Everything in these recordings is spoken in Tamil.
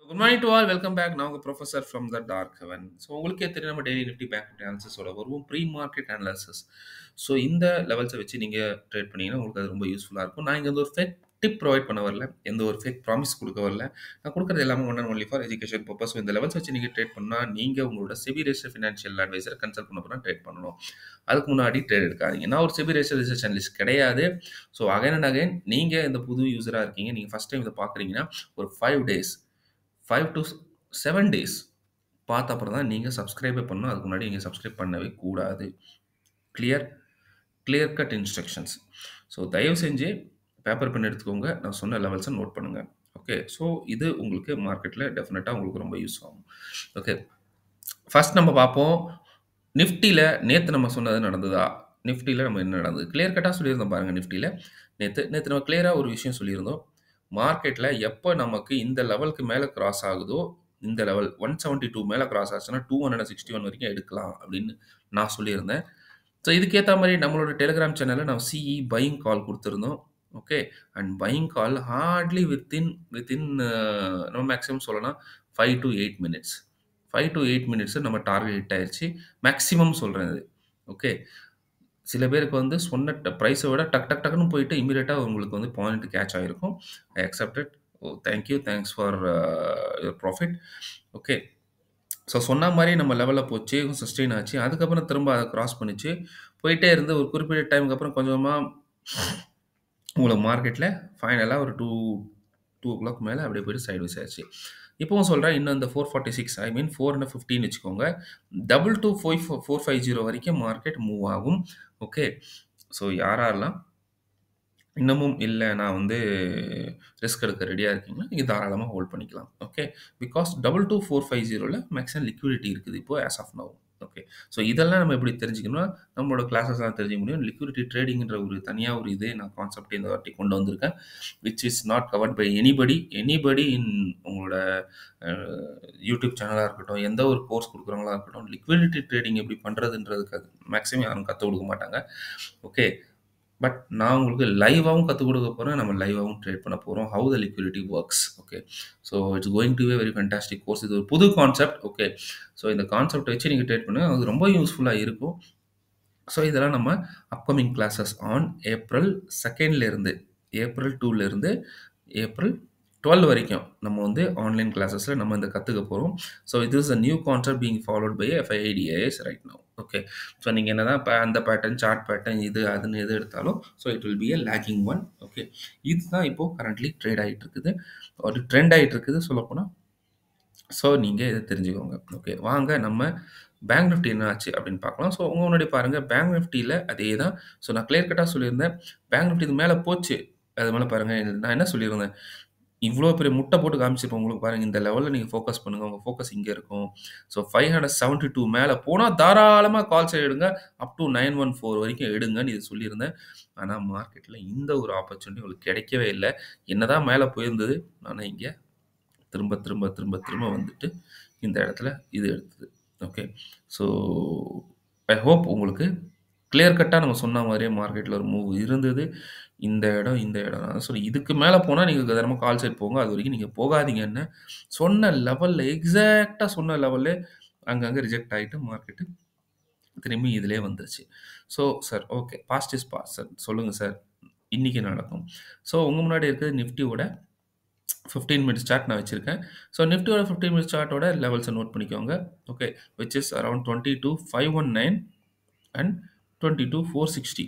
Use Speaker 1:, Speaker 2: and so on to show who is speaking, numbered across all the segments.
Speaker 1: Good morning to all. Welcome back. நான் உங்க professor from the dark heaven. So உங்களுக்கே தெரியும் நம்ம டெய்லி நிஃப்டி பேங்க் நிஃப்டி அனாலிசிஸோட வருவோம். Pre market analysis. ஸோ இந்த லெவல்ஸை வச்சு நீங்கள் ட்ரேட் பண்ணீங்கன்னா உங்களுக்கு அது ரொம்ப யூஸ்ஃபுல்லாக இருக்கும். நான் இங்கே வந்து ஒரு ஃபேக் டிப் ப்ரொவைட் பண்ண வரல. எந்த ஒரு ஃபேக் ப்ராமிஸ் கொடுக்க வரல. நான் கொடுக்குறது எல்லாமே one and only for education purpose. So இந்த லெவல்ஸ் வச்சு நீங்கள் ட்ரேட் பண்ணால் நீங்கள் உங்களோட செபி ரெஜிஸ்டர்ட் ஃபினான்ஷியல் அட்வைசரை கன்சல்ட் பண்ண போனால் ட்ரேட் பண்ணணும். அதுக்கு முன்னாடி ட்ரேட் எடுக்காதீங்க. நான் ஒரு செபி ரெஜிஸ்டர்ட் ரிசர்ச் அனலிஸ்ட் கிடையாது. ஸோ அகைன் அண்ட் அகைன் நீங்கள் இந்த புது யூஸராக இருக்கீங்க. நீங்கள் ஃபஸ்ட் டைம் இதை பார்க்குறீங்கன்னா ஒரு 5 டேஸ் 5 to 7 டேஸ் பார்த்த அப்புறம் தான் நீங்கள் சப்ஸ்கிரைபே பண்ணணும். அதுக்கு முன்னாடி நீங்கள் சப்ஸ்கிரைப் பண்ணவே கூடாது. Clear clear cut instructions. So தயவு செஞ்சு பேப்பர் பென் எடுத்துக்கோங்க. நான் சொன்ன லெவல்ஸை நோட் பண்ணுங்கள். ஓகே. ஸோ இது உங்களுக்கு மார்க்கெட்டில் டெஃபினட்டாக உங்களுக்கு ரொம்ப யூஸ் ஆகும். ஓகே. ஃபர்ஸ்ட் நம்ம பார்ப்போம். நிஃப்டியில் நேற்று நம்ம சொன்னது நடந்ததா? நிஃப்டியில் நம்ம என்ன நடந்தது? கிளியர் கட்டாக சொல்லியிருந்தோம் பாருங்கள். நிஃப்டியில் நேற்று நம்ம கிளியராக ஒரு விஷயம் சொல்லியிருந்தோம். மார்க்கெட்டில் எப்போ நமக்கு இந்த லெவலுக்கு மேலே கிராஸ் ஆகுதோ, இந்த லெவல் 172 மேலே கிராஸ் ஆச்சுன்னா 261 வரைக்கும் எடுக்கலாம் அப்படின்னு நான் சொல்லியிருந்தேன். ஸோ இதுக்கேற்ற மாதிரி நம்மளோட டெலிகிராம் சேனலில் நான் சிஇ பையிங் கால் கொடுத்துருந்தோம். Okay. And buying call hardly within நம்ம மேக்ஸிமம் சொல்லலாம் 5 to 8 மினிட்ஸ். 5 to 8 மினிட்ஸ் நம்ம டார்கெட் ஹிட் ஆயிடுச்சு. மேக்ஸிமம் சொல்கிறேன் இது. ஓகே. சில பேருக்கு வந்து சொன்ன ப்ரைஸை விட டக் டக் டக்குன்னு போயிட்டு இமீடியட்டாக உங்களுக்கு வந்து பாயிண்ட் கேட்ச் ஆகிருக்கும். I accepted. Oh thank you. Thanks for your profit. Okay. So சொன்ன மாதிரி நம்ம லெவலில் போச்சு, சஸ்டெயின் ஆச்சு. அதுக்கப்புறம் திரும்ப அதை கிராஸ் பண்ணிச்சு. போயிட்டே இருந்து ஒரு குறிப்பிட்ட டைமுக்கு அப்புறம் கொஞ்சமாக உங்களுக்கு மார்க்கெட்டில் ஃபைனலாக ஒரு 2 o'clock மேலே அப்படியே போயிட்டு சைட்வைஸ் ஆயிடுச்சு. இப்போவும் சொல்கிறேன், இன்னும் இந்த 446 ஐ மீன் 415 வச்சுக்கோங்க. 450 வரைக்கும் மார்க்கெட் மூவ் ஆகும். ஓகே. ஸோ யாரெல்லாம் இன்னமும் இல்லை நான் வந்து ரிஸ்க் எடுக்க ரெடியாக இருக்கீங்கன்னா நீங்கள் தாராளமாக ஹோல்ட் பண்ணிக்கலாம். ஓகே. பிகாஸ் 22450 மேக்ஸிமம் லிக்விடிட்டி இருக்குது இப்போ as of now. Okay. So இதெல்லாம் நம்ம எப்படி தெரிஞ்சுக்கணும்னா நம்மளோட கிளாஸஸ்லாம் தெரிஞ்சுக்க முடியும். லிக்விடிட்டி ட்ரேடிங்ன்ற ஒரு தனியாக ஒரு இதே நான் கான்செப்ட் இந்த வாட்டி கொண்டு வந்திருக்கேன். Which is not covered by anybody in உங்களோட யூடியூப் சேனலாக இருக்கட்டும், எந்த ஒரு கோர்ஸ் கொடுக்குறவங்களா இருக்கட்டும், லிக்விடிட்டி ட்ரேடிங் எப்படி பண்ணுறதுன்றதுக்கு அது மேக்ஸிமம் யாரும் கற்றுக் கொடுக்க மாட்டாங்க. ஓகே. பட் நான் உங்களுக்கு லைவாகவும் கற்றுக் கொடுக்க போகிறேன். நம்ம லைவாகவும் ட்ரேட் பண்ண போகிறோம். How the liquidity works. Okay. So it's going to be very fantastic course. இது ஒரு புது கான்செப்ட். ஓகே. ஸோ இந்த கான்செப்ட் வச்சு நீங்கள் ட்ரேட் பண்ணுங்கள். அது ரொம்ப யூஸ்ஃபுல்லாக இருக்கும். ஸோ இதெல்லாம் நம்ம upcoming classes on April 2 April 2 April 12 வரைக்கும் நம்ம வந்து ஆன்லைன் கிளாஸஸில் நம்ம இந்த கற்றுக்க போகிறோம். ஸோ இது is a new concept being followed by FIIDAS right now. Okay. So நீங்கள் என்ன தான் அந்த பேட்டர்ன் சார்ட் பேட்டர்ன் இது அதுன்னு எது எடுத்தாலும் so it will be a lacking one. Okay. இதுதான் இப்போது கரண்ட்லி ட்ரேட் ஆகிட்டு இருக்குது, ஒரு ட்ரெண்ட் ஆகிட்டு இருக்குது சொல்லப்போனால். ஸோ நீங்கள் இதை தெரிஞ்சுக்கோங்க. ஓகே. வாங்க நம்ம பேங்க் நிஃப்டி என்ன ஆச்சு அப்படின்னு பார்க்கலாம். ஸோ உங்கள் முன்னாடி பாருங்கள், பேங்க் நிஃப்டியில் அதே தான். ஸோ நான் கிளியர் கட்டாக சொல்லியிருந்தேன், பேங்க் நிஃப்டி இது மேலே போச்சு. அது மேலே பாருங்கள், நான் என்ன சொல்லியிருந்தேன், இவ்வளோ பெரிய முட்டை போட்டு காமிச்சிருப்போம் உங்களுக்கு. பாருங்கள், இந்த லெவலில் நீங்கள் ஃபோக்கஸ் பண்ணுங்கள். உங்கள் ஃபோக்கஸ் இங்கே இருக்கும். ஸோ 572 மேலே போனால் தாராளமாக கால் சைடு எடுங்க. அப் டு 914 வரைக்கும் எடுங்கன்னு இது சொல்லியிருந்தேன். ஆனால் மார்க்கெட்டில் இந்த ஒரு ஆப்பர்ச்சுனிட்டி உங்களுக்கு கிடைக்கவே இல்லை. என்னதான் மேலே போயிருந்தது, ஆனால் இங்கே திரும்ப திரும்ப திரும்ப திரும்ப வந்துட்டு இந்த இடத்துல இது எடுத்தது. ஓகே. ஸோ ஐ ஹோப் உங்களுக்கு கிளியர் கட்டாக நம்ம சொன்ன மாதிரியே மார்க்கெட்டில் ஒரு மூவ் இருந்தது. இந்த இடம் ஸோ இதுக்கு மேலே போனால் நீங்கள் தினமும் கால் சைட் போங்க. அது வரைக்கும் நீங்கள் போகாதீங்கன்னு சொன்ன லெவலில், எக்ஸாக்டாக சொன்ன லெவலில் அங்கங்கே ரிஜெக்ட் ஆகிட்டு மார்க்கெட்டு திரும்பி இதிலே வந்துருச்சு. So sir okay, past is past sir. சொல்லுங்கள் சார், இன்றைக்கி நடக்கும். ஸோ உங்கள் முன்னாடி இருக்கிறது நிஃப்டியோட 15 மினிட்ஸ் சார்ட் நான் வச்சுருக்கேன். ஸோ நிஃப்டியோட 15 மினிட்ஸ் சார்ட்டோட லெவல்ஸை நோட் பண்ணிக்கோங்க. Okay. Which is around 22,519 and 22,460.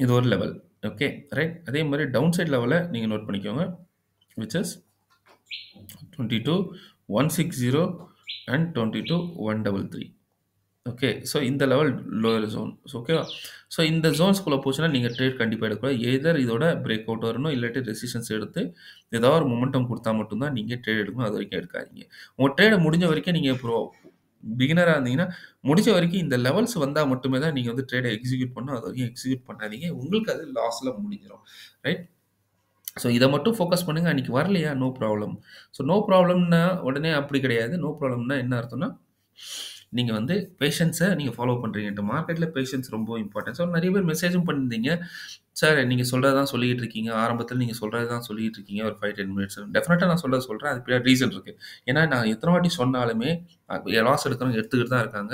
Speaker 1: இது ஒரு லெவல். Okay right. அதே மாதிரி டவுன் சைட் லெவலை நீங்கள் நோட் பண்ணிக்கோங்க. Which is 22,160 and 22,133. Okay. So இந்த லெவல் லோயர் ஜோன். ஓகேவா? ஸோ இந்த ஜோன்ஸ்குள்ளே போச்சுன்னா நீங்கள் ட்ரேட் கண்டிப்பாக எடுக்கக்கூடாது. எதர் இதோட பிரேக் அவுட் வரணும், இல்லாட்டி ரெசிஸ்டன்ஸ் எடுத்து ஏதாவது ஒரு மொமெண்டம் கொடுத்தா மட்டும்தான் நீங்கள் ட்ரேட் எடுக்கணும். அது வரைக்கும் எடுக்காதீங்க. உங்கள் ட்ரேடை முடிஞ்ச வரைக்கும் நீங்கள் இப்போ பிகினராக இருந்தீங்கன்னா முடிஞ்ச வரைக்கும் இந்த லெவல்ஸ் வந்தால் மட்டுமே தான் நீங்கள் வந்து ட்ரேடை எக்ஸிக்யூட் பண்ணணும். அது வரைக்கும் எக்ஸிக்யூட் பண்ணாதீங்க. உங்களுக்கு அது லாஸில் முடிஞ்சிடும். ரைட். ஸோ இதை மட்டும் ஃபோக்கஸ் பண்ணுங்கள். அன்றைக்கி வரலையா, நோ ப்ராப்ளம். ஸோ நோ ப்ராப்ளம்னா உடனே அப்படி கிடையாது. நோ ப்ராப்ளம்னா என்ன அர்த்தம்னா நீங்க வந்து பேஷன்ஸ நீங்க ஃபாலோ பண்றீங்கன்ட்டு. மார்க்கெட்ல பேஷன்ஸ் ரொம்ப இம்பார்ட்டன்ட். ஸோ நெறைய பேர் மெசேஜும் பண்ணியிருந்தீங்க. சார் நீங்க சொல்றது தான் சொல்லிக்கிட்டு இருக்கீங்க. ஆரம்பத்தில நீங்க சொல்றது தான் சொல்லிக்கிட்டு இருக்கீங்க. ஒரு 5, 10 மினிட்ஸ். டெஃபினட்டா நான் சொல்றத சொல்றேன். அதுக்கு பின்னாடி ரீசன் இருக்கு. ஏன்னா நான் எத்தன வாட்டி சொன்னாலுமே லாஸ் எடுக்கிறவங்க எடுத்துக்கிட்டு தான் இருக்காங்க.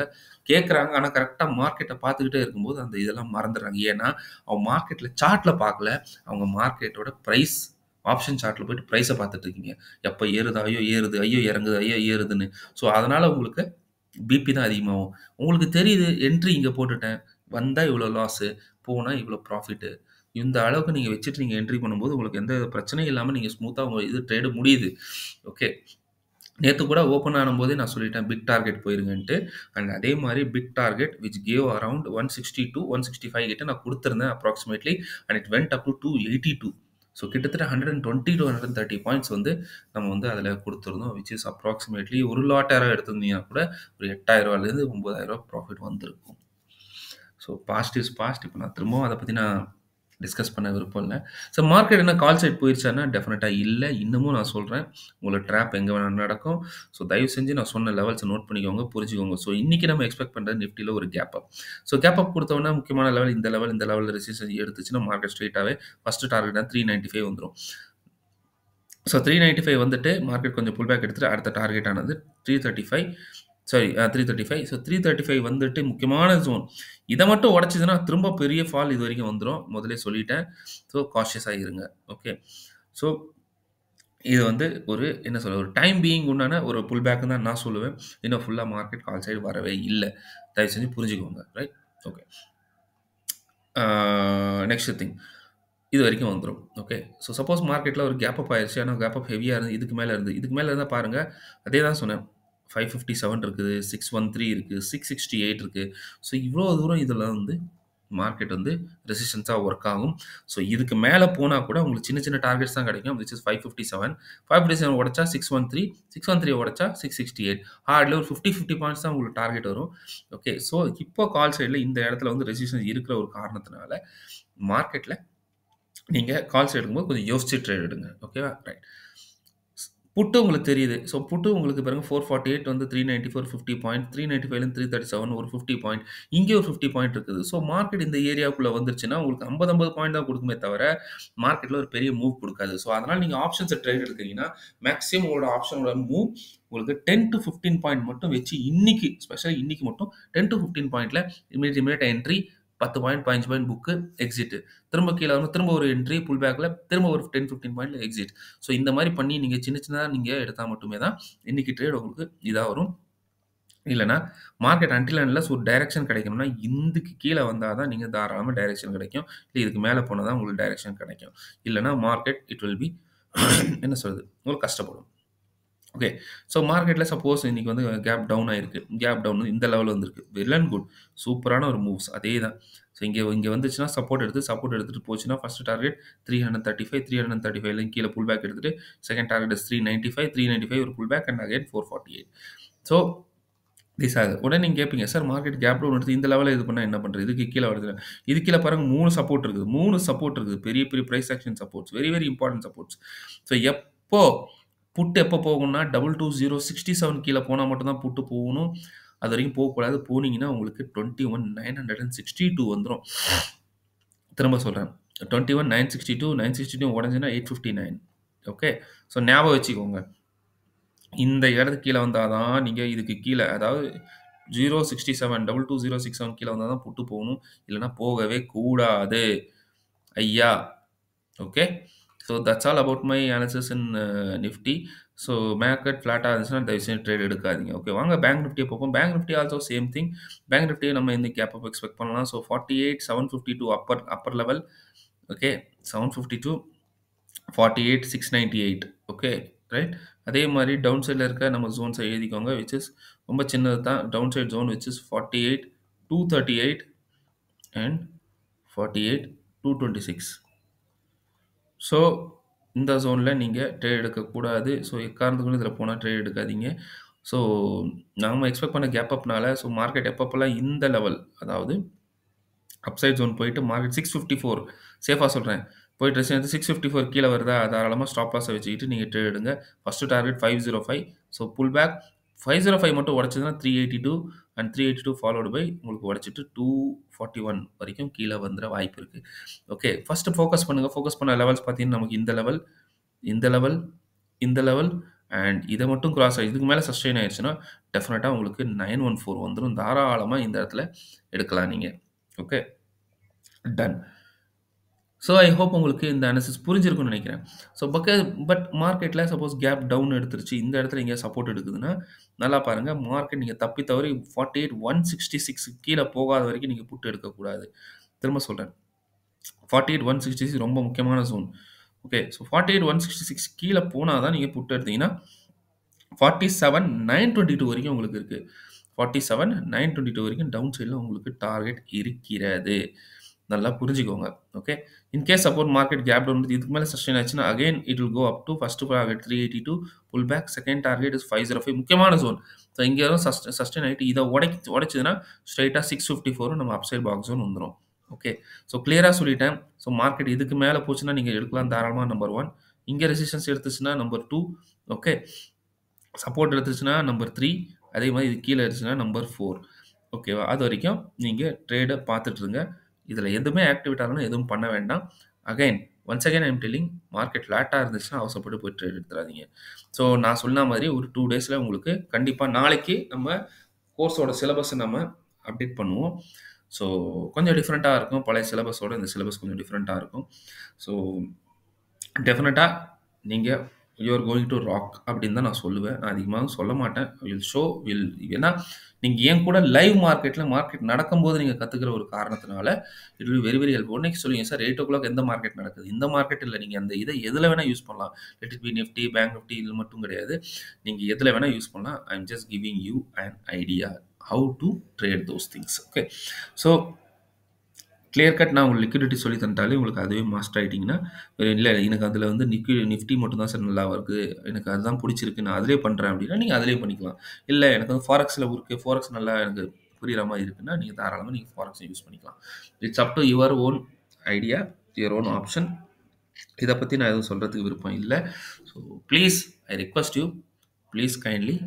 Speaker 1: கேட்கறாங்க. ஆனா கரெக்ட்டா மார்க்கெட்ட பார்த்துக்கிட்டே இருக்கும்போது அந்த இதெல்லாம் மறந்துடுறாங்க. ஏன்னா, அவங்க மார்க்கெட்ல சார்ட்ல பார்க்கல. அவங்க மார்க்கெட்டோட பிரைஸ் ஆப்ஷன் சார்ட்ல போயிட்டு பிரைஸ பார்த்துட்டு இருக்கீங்க. எப்ப ஏறுது, ஐயோ ஏறுது, ஐயோ இறங்குது, ஐயோ ஏறுதுன்னு. ஸோ அதனால உங்களுக்கு பிபி தான் அதிகமாகும். உங்களுக்கு தெரியுது என்ட்ரி இங்க போட்டுட்டேன். வந்தா இவ்வளோ லாஸு, போனா இவ்வளோ ப்ராஃபிட்டு. இந்த அளவுக்கு நீங்க வச்சுட்டு நீங்க என்ட்ரி பண்ணும்போது உங்களுக்கு எந்த பிரச்சனையும் இல்லாம நீங்க ஸ்மூத்தா உங்க இது ட்ரேடு முடியுது. ஓகே. நேத்து கூட ஓப்பன் ஆனம்போதே நான் சொல்லிட்டேன் பிக் டார்கெட் போயிருங்கன்ட்டு. அண்ட் அதே மாரி big target which gave around 162, 165 கிட்ட நான் குடுத்திருந்தேன் approximately and it went up to 282. So கிட்டத்தட்ட 120 டூ 130 பாயிண்ட்ஸ் வந்து நம்ம வந்து அதில குடுத்துருந்தோம். விச் இஸ் அப்ராக்ஸிமேட்லி ஒரு லாட் யாராவது எடுத்திருந்தீங்கன்னா கூட ஒரு ரூ. 8,000லேருந்து ரூ. 9,000 ப்ராஃபிட் வந்திருக்கும். So past is past. இப்ப நான் திரும்பவும் அத பத்தி நான் டிஸ்கஸ் பண்ண விருப்பம் இல்ல. ஸோ மார்க்கெட் என்ன கால் சைட் போயிருச்சான்னா, டெஃபினட்டா இல்ல. இன்னமும் நான் சொல்றேன். உங்களுக்கு ட்ராப் எங்க வேணாலும் நடக்கும். ஸோ தயவு செஞ்சு நான் சொன்ன லெவல்ஸ நோட் பண்ணிக்கோங்க, புரிஞ்சுக்கோங்க. ஸோ இன்னைக்கு நம்ம எக்ஸ்பெக்ட் பண்றது நிஃப்டில ஒரு gap up. So gap up குடுத்தோம்னா முக்கியமான லெவல் இந்த லெவல்ல ரெசிஸ்டன்ஸ் எடுத்துச்சுன்னா மார்க்கெட் ஸ்ட்ரெய்ட்டாவே ஃபர்ஸ்ட் டார்கெட் 395 வந்துரும். ஸோ 395 வந்துட்டு மார்க்கெட் கொஞ்சம் புல் பேக் எடுத்துட்டு அடுத்த டார்கெட் ஆனது 335 சாரி 335. ஸோ 335 வந்துட்டு முக்கியமான ஜோன். இத மட்டும் உடைச்சுதுன்னா திரும்ப பெரிய ஃபால் இதுவரைக்கும் வந்துரும். முதல்லயே சொல்லிட்டேன். ஸோ காஷியஸா இருங்க. ஓகே. ஸோ இது வந்து ஒரு என்ன சொல்ல ஒரு டைம் பீயிங் உண்டான ஒரு புல் பேக்ன்னு தான் நான் சொல்லுவேன். இன்னும் ஃபுல்லா மார்க்கெட் கால் சைடு வரவே இல்ல. தயவு செஞ்சு புரிஞ்சுக்கோங்க. ரைட்? ஓகே. Next thing. இது வரைக்கும் வந்துரும். ஓகே. ஸோ சப்போஸ் மார்க்கெட்ல ஒரு கேப் அப் ஆயிருச்சு. ஆனா கேப் அப் ஹெவியா இருந்து இதுக்கு மேல இருந்து. இதுக்கு மேல இருந்தா பாருங்க. அதே தான் சொன்னேன். 557 இருக்குது. 613 இருக்கு. 668 இருக்கு. ஸோ இவ்ளோ தூரம் இதுல வந்து மார்க்கெட் வந்து ரெசிஸ்டன்ஸா ஒர்க் ஆகும். ஸோ இதுக்கு மேல போனா கூட உங்களுக்கு சின்ன சின்ன டார்கெட்ஸ் தான் கிடைக்கும். Which is 557. 557 உடைச்சா 613. 613 உடைச்சா 668. ஹார்ட்லி ஒரு 50, 50 பாயிண்ட்ஸ் தான் உங்களுக்கு டார்கெட் வரும். ஓகே. ஸோ இப்போ கால் சைட்ல இந்த இடத்துல வந்து ரெசிஸ்டன்ஸ் இருக்கிற ஒரு காரணத்தினால மார்க்கெட்ல நீங்க கால்ஸ் எடுக்கும்போது கொஞ்சம் யோசிச்சு ட்ரேட் எடுங்க. ஓகேவா? ரைட். புட்டு உங்களுக்கு தெரியுது. ஸோ புட்டு உங்களுக்கு பாருங்க 448 வந்து 394 50 பாயிண்ட். 395லேருந்து 337 ஒரு 50 பாயிண்ட். இங்கே ஒரு 50 பாயிண்ட் இருக்குது. ஸோ மார்க்கெட் இந்த ஏரியாவுக்குள்ள வந்துருச்சுன்னா, உங்களுக்கு 50, 50 பாயிண்ட் தான் குடுக்குமே தவிர, மார்க்கெட்ல ஒரு பெரிய மூவ் குடுக்காது. ஸோ அதனால நீங்க ஆப்ஷன்ஸ ட்ரேட் எடுக்கிறீங்கன்னா, மேக்ஸிமம் உங்களோட ஆப்ஷனோட மூவ் உங்களுக்கு 10 டூ 15 பாயிண்ட் மட்டும் வச்சு இன்னைக்கு ஸ்பெஷலா இன்னைக்கு மட்டும் 10 டூ 15 பாயிண்ட்ல immediate entry 10 point, 15 point book, exit. திரும்ப கீழ வரும். திரும்ப ஒரு என்ட்ரி, புல் பேக்ல திரும்ப ஒரு 10, 15 பாயிண்ட்ல எக்ஸிட். ஸோ இந்த மாரி பண்ணி நீங்க சின்ன சின்னதா நீங்க எடுத்தா மட்டுமே தான் இன்னைக்கு ட்ரேட் உங்களுக்கு இதா வரும். இல்லன்னா மார்க்கெட் அன்டில் அன்லெஸ் ஒரு டைரக்ஷன் கிடைக்கணும்னா, இதுக்கு கீழ வந்தா தான் நீங்க தாராளமா டைரக்ஷன் கிடைக்கும். இல்ல இதுக்கு மேல போனா தான் உங்களுக்கு டைரக்ஷன் கிடைக்கும். இல்லன்னா மார்க்கெட் இட் வில் பி என்ன சொல்றது? உங்களுக்கு கஷ்டப்படும். ஓகே. ஸோ மார்க்கெட்ல சப்போஸ் இன்னைக்கு வந்து கேப் டவுன் ஆயிருக்கு. கேப் டவுன் இந்த லெவல்ல வந்திருக்கு. Well and good. சூப்பரான ஒரு மூவ்ஸ். அதே தான். ஸோ இங்க இங்க வந்துச்சுன்னா சப்போர்ட் எடுத்துட்டு போச்சுன்னா, ஃபர்ஸ்ட் டார்கெட் 335, 335ல கீழ புல் பேக் எடுத்துட்டு, செகண்ட் டார்கெட் இஸ் 395, 395 ஒரு pull back and again 448. So these are உடனே நீங்க கேட்பீங்க, சார் மார்க்கெட் கேப் டவுன் எடுத்து இந்த லெவல்ல இது பண்ணா என்ன பண்றது? இதுக்கு கீழ வருது. இதுக்கு கீழ பாருங்க 3 சப்போர்ட் இருக்குது. 3 சப்போர்ட் இருக்குது. பெரிய பெரிய price action supports. Very very important supports. So எப்போ புட் எப்போ போகும்னா 22067 கீழ போனா மட்டும் தான் புட்டு போகணும். அதுவரைக்கும் போகக்கூடாது. போனீங்கன்னா உங்களுக்கு 21,962 வந்துரும். திரும்ப சொல்றேன். 21,962 962 உடைஞ்சுனா 859. ஓகே. ஸோ ஞாபகம் வச்சுக்கோங்க. இந்த இடத்துக்கு கீழ வந்தா தான் நீங்க இதுக்கு கீழ அதாவது 067 22067 கீழ வந்தா தான் புட்டு போகணும். இல்லன்னா போகவே கூடாது. ஐயா! Okay. So that's all about my analysis in Nifty. So market ஃப்ளாட்டா இருந்துச்சுன்னா தயவு செஞ்சு ட்ரேட் எடுக்காதீங்க. ஓகே. வாங்க பேங்க் நிஃப்டிய பார்ப்போம். Bank Nifty also same thing. Bank Nifty நம்ம இந்த கேப் அப் எக்ஸ்பெக்ட் பண்ணலாம். So 48,752 upper level. Okay. 752 48,698 okay. Right. அதே மாரி டவுன் சைட்ல இருக்க நம்ம ஜோன்ஸ எழுதிக்கோங்க. விச் இஸ் ரொம்ப சின்னது தான். Down side zone which is 48,238 and 48,226. So இந்த ஜோன்ல நீங்க ட்ரேட் எடுக்கக்கூடாது. ஸோ எக்காரணத்துக்கு கொண்டும் இதில போனா ட்ரேட் எடுக்காதீங்க. ஸோ நாம எக்ஸ்பெக்ட் பண்ண கேப் அப்னால ஸோ மார்க்கெட் எப்பப்பலாம் இந்த லெவல் அதாவது அப்சைட் ஜோன் போயிட்டு மார்க்கெட் 654 சேஃபா சொல்றேன். போயிட்டு ரெசிஸ்டன்ஸ் 654 கீழ வருதா, தாராளமா ஸ்டாப் லாஸ வச்சுக்கிட்டு நீங்க ட்ரேட் எடுங்க. First target 505. So pull back 505 மட்டும் உடைச்சதுன்னா 382 அண்ட் 382 ஃபாலோட் பை உங்களுக்கு உடைச்சிட்டு 241 வரைக்கும் கீழ வந்துர வாய்ப்பு இருக்கு. ஓகே. ஃபர்ஸ்ட் ஃபோக்கஸ் பண்ணுங்க. ஃபோக்கஸ் பண்ண லெவல்ஸ் பார்த்தீங்கன்னா, நமக்கு இந்த லெவல், இந்த லெவல், இந்த லெவல் அண்ட் இத மட்டும் கிராஸ் ஆயி இதுக்கு மேல சஸ்டெயின் ஆயிருச்சுன்னா, டெஃபினட்டா உங்களுக்கு 914 வந்துரும். தாராளமா இந்த இடத்துல எடுக்கலாம் நீங்க. Okay. Done. So I hope உங்களுக்கு இந்த அனாலிசிஸ் புரிஞ்சிருக்கும்னு நினைக்கிறேன். ஸோ பட் மார்க்கெட்ல சப்போஸ் கேப் டவுன் எடுத்துருச்சு. இந்த இடத்துல எங்கேயாவது சப்போர்ட் எடுக்குதுன்னா, நல்லா பாருங்க. மார்க்கெட் நீங்க தப்பி தவறி 48,166 கீழ போகாத வரைக்கும் நீங்க புட் எடுக்கக்கூடாது. திரும்ப சொல்றேன். 48,166 ரொம்ப முக்கியமான ஜோன். ஓகே. ஸோ 48,166 கீழ போனா தான் நீங்க புட் எடுத்தீங்கன்னா, 47,922 வரைக்கும் உங்களுக்கு இருக்கு. 47,922 வரைக்கும் டவுன் சைட்ல உங்களுக்கு டார்கெட் இருக்கிறது. நல்லா புரிஞ்சுக்கோங்க. Okay. In case suppose market gap down இதுக்கு மேல சஸ்டெயின் ஆச்சுன்னா, again it will go up to first target 382 pull back. Second target is 505 முக்கியமான ஜோன். ஸோ இங்க வரும் சஸ்டெயின் ஆயிட்டு இத உடைச்சதுன்னா ஸ்ட்ரெய்ட்டா 654 நம்ம அப்சைட் பாக்ஸ் ஜோன் வந்துரும். ஓகே. ஸோ கிளியரா சொல்லிட்டேன். ஸோ மார்க்கெட் இதுக்கு மேல போச்சுன்னா நீங்க எடுக்கலாம் தாராளமா நம்பர் 1. இங்க ரெசிஸ்டன்ஸ் எடுத்துச்சுன்னா நம்பர் 2. ஓகே. சப்போர்ட் எடுத்துச்சுன்னா நம்பர் 3. அதே மாரி இது கீழ இருந்துச்சுன்னா நம்பர் 4. ஓகேவா? அதுவரைக்கும் நீங்க ட்ரேட பார்த்துட்டு இருங்க. இதுல எதுவுமே ஆக்டிவேட் ஆகலன்னா எதுவும் பண்ண வேண்டாம். Once again I am telling market ஃபிளாட்டா இருந்துச்சுன்னா அவசரப்பட்டு போய் ட்ரேட் எடுத்துறாதீங்க. ஸோ நான் சொன்ன மாரி ஒரு 2 டேஸ்ல உங்களுக்கு கண்டிப்பா நாளைக்கு நம்ம கோர்ஸோட சிலபஸ நம்ம அப்டேட் பண்ணுவோம். ஸோ கொஞ்சம் டிஃபரெண்ட்டா இருக்கும். பழைய சிலபஸோட இந்த சிலபஸ் கொஞ்சம் டிஃபரெண்ட்டா இருக்கும். ஸோ டெஃபினட்டா நீங்க you are going to rock அப்படின்னு தான் நான் சொல்லுவேன். நான் அதிகமாவும் சொல்ல மாட்டேன். ஏன்னா நீங்க என் கூட லைவ் மார்க்கெட்ல மார்க்கெட் நடக்கும்போது நீங்க கத்துக்கிற ஒரு காரணத்தினால it will very very helpful. இன்னைக்கு சொல்லுவீங்க சார் 8:00 எந்த மார்க்கெட் நடக்குது? இந்த மார்க்கெட் இல்ல. நீங்க அந்த இத எதுல வேணா யூஸ் பண்ணலாம். Let it be Nifty, bank Nifty இது மட்டும் கிடையாது. நீங்க எதுல வேணா யூஸ் பண்ணலாம். I am just giving you an idea how to trade those things. Okay. So clear cut நான் உங்களுக்கு லிக்விடிட்டி சொல்லி தந்துட்டாலே உங்களுக்கு அதுவே மாஸ்டர் ஆயிட்டீங்கன்னா, இல்ல எனக்கு அதுல வந்து நிஃப்டி மட்டும் தான் சார் நல்லா வருது. எனக்கு அதுதான் புடிச்சிருக்கு. நான் அதிலேயே பண்றேன் அப்படின்னா, நீங்க அதிலேயே பண்ணிக்கலாம். இல்ல எனக்கு வந்து ஃபாரெக்ஸ்ல இருக்கு. ஃபாரெக்ஸ் நல்லா எனக்கு புரியிற மாரி இருக்குன்னா, நீங்க தாராளமா நீங்க ஃபாரெக்ஸ யூஸ் பண்ணிக்கலாம். It's up two your own idea, your own option. இத பத்தி நான் எதுவும் சொல்றதுக்கு விருப்பம் இல்ல. So please I request you, please kindly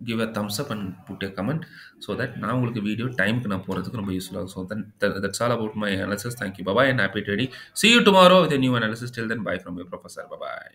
Speaker 1: give a thumbs up and put a comment so that நான் உங்களுக்கு வீடியோ டைம்க்கு நான் போறதுக்கு ரொம்ப யூஸ்ஃபுல்லா இருக்கும். So that's all about my analysis. Thank you. Bye bye and happy trading. See you tomorrow with a new analysis. Till then, bye from your professor. Bye bye.